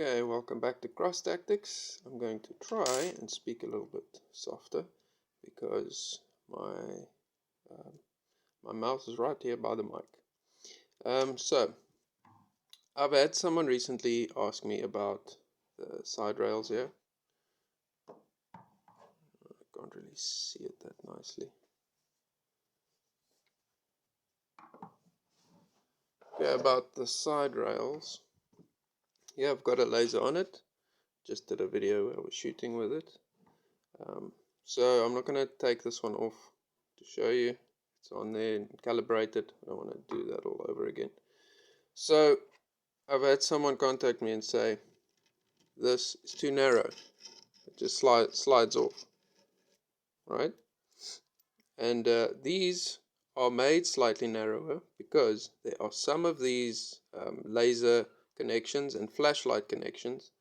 Okay, welcome back to CrossTactics. I'm going to try and speak a little bit softer because my mouth is right here by the mic. So I've had someone recently ask me about the side rails here. I can't really see it that nicely. Okay, about the side rails. Yeah, I've got a laser on it. Just did a video where I was shooting with it. So I'm not going to take this one off to show you. It's on there and calibrated. I don't want to do that all over again. So I've had someone contact me and say, this is too narrow. It just slides off. Right? And these are made slightly narrower because there are some of these laser connections and flashlight connections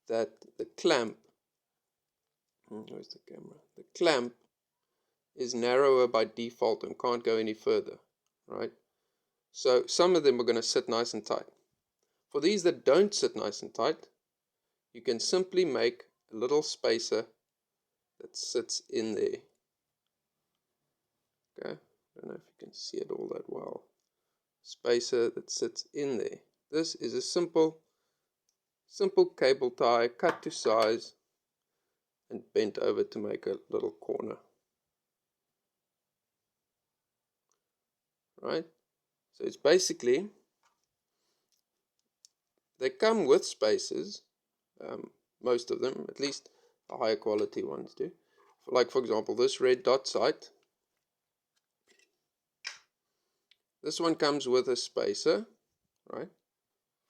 that the clamp, where's the camera? The clamp is narrower by default and can't go any further, right? So some of them are going to sit nice and tight. For these that don't sit nice and tight, you can simply make a little spacer that sits in there. Okay, I don't know if you can see it all that well. Spacer that sits in there. This is a simple cable tie cut to size and bent over to make a little corner. Right? So it's basically, they come with spacers, most of them, at least the higher quality ones do. Like for example, this red dot sight. This one comes with a spacer, right,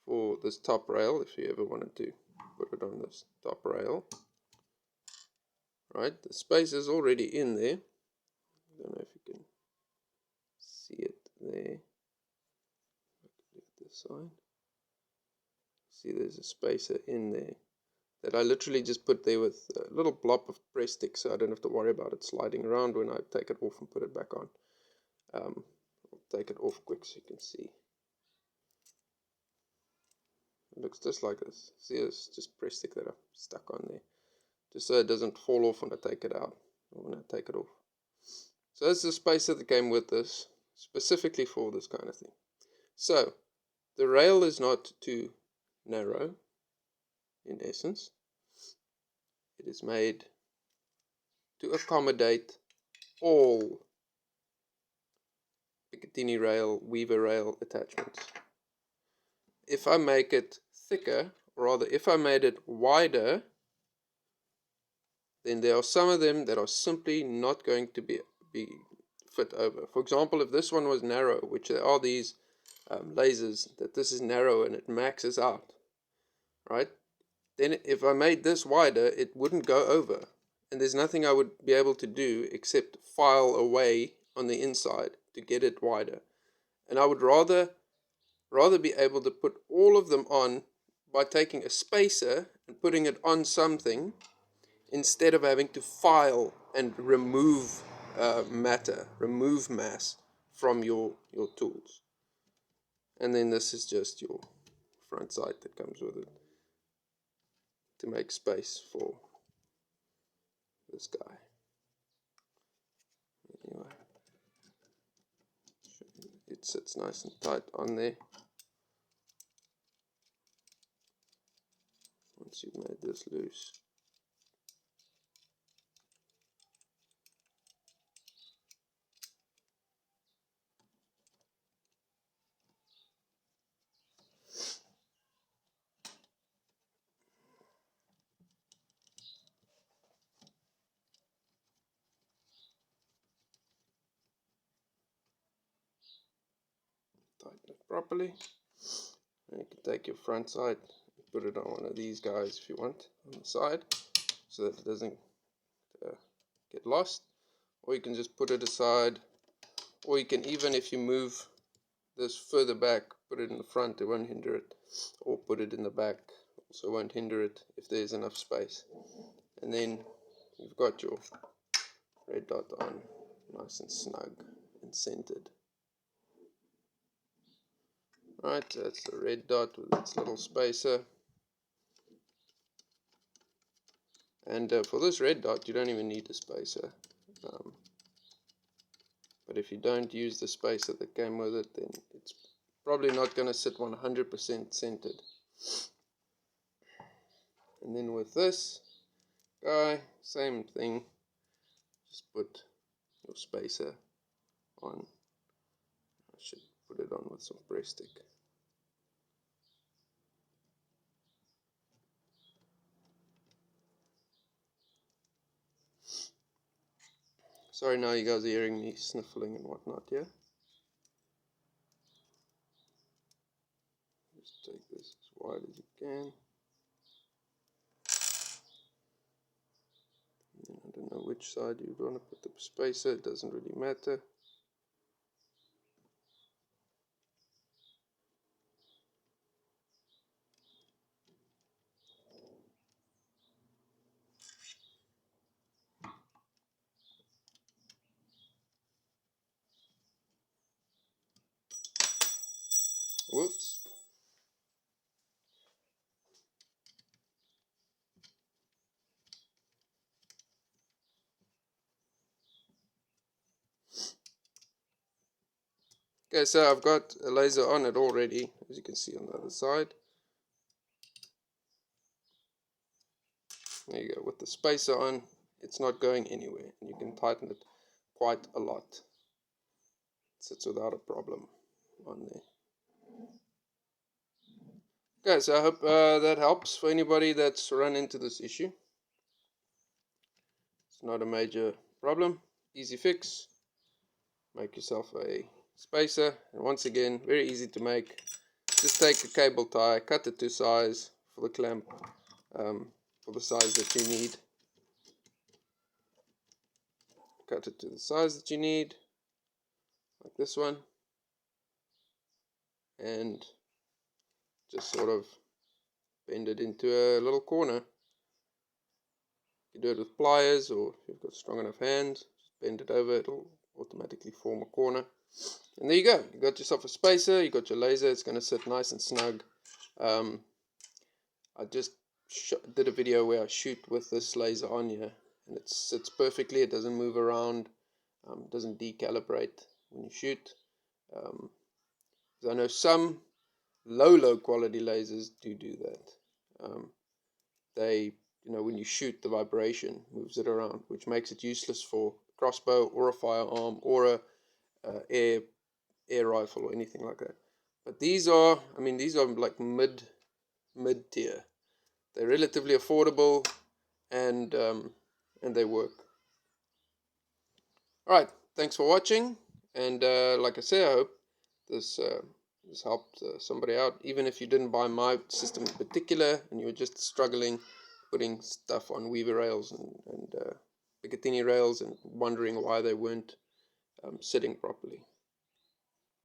for this top rail, if you ever wanted to put it on this top rail. Right, the spacer is already in there. I don't know if you can see it there. This side. See, there's a spacer in there that I literally just put there with a little blob of press stick, so I don't have to worry about it sliding around when I take it off and put it back on. I'll take it off quick so you can see. It looks just like this. See, it's just press stick that I've stuck on there, just so it doesn't fall off when I take it out or when I take it off. So that's the spacer that came with this, specifically for this kind of thing. So the rail is not too narrow, in essence. It is made to accommodate all picittiny rail, weaver rail attachments. If I make it thicker, or rather if I made it wider, then there are some of them that are simply not going to be fit over. For example, if this one was narrow, which there are these lasers that this is narrow and it maxes out, right? Then if I made this wider, it wouldn't go over. And there's nothing I would be able to do except file away on the inside to get it wider. And I would rather be able to put all of them on by taking a spacer and putting it on something instead of having to file and remove remove mass from your tools. And then this is just your front sight that comes with it to make space for this guy. Anyway, it sits nice and tight on there. Once you've made this loose, tighten it properly. And you can take your front side and put it on one of these guys if you want on the side, so that it doesn't get lost. Or you can just put it aside, or you can, even if you move this further back, put it in the front, it won't hinder it, or put it in the back, also won't hinder it if there's enough space. And then you've got your red dot on, nice and snug and centered. Right, so that's the red dot with its little spacer. And for this red dot, you don't even need a spacer. But if you don't use the spacer that came with it, then it's probably not going to sit 100% centered. And then with this guy, same thing. Just put your spacer on. I should put it on with some press stick. Sorry now you guys are hearing me sniffling and whatnot, yeah? Just take this as wide as you can. And I don't know which side you want to put the spacer, it doesn't really matter. Whoops. Okay, so I've got a laser on it already, as you can see on the other side. There you go, with the spacer on, it's not going anywhere, and you can tighten it quite a lot. It sits without a problem on there. Okay, so I hope that helps for anybody that's run into this issue. It's not a major problem, easy fix. Make yourself a spacer, and once again, very easy to make. Just take a cable tie, cut it to size for the clamp, for the size that you need. Cut it to the size that you need, like this one, and just sort of bend it into a little corner. You do it with pliers, or if you've got strong enough hands, just bend it over, it'll automatically form a corner. And there you go, you got yourself a spacer, you got your laser, it's going to sit nice and snug. I just did a video where I shoot with this laser on here, and it sits perfectly, it doesn't move around, doesn't decalibrate when you shoot. I know some low quality lasers do that. They, when you shoot, the vibration moves it around, which makes it useless for a crossbow or a firearm or a air rifle or anything like that. But these are like mid tier. They're relatively affordable, and they work. Alright, thanks for watching, and like I say, I hope this helped somebody out, even if you didn't buy my system in particular and you were just struggling putting stuff on weaver rails and picittiny rails and wondering why they weren't sitting properly.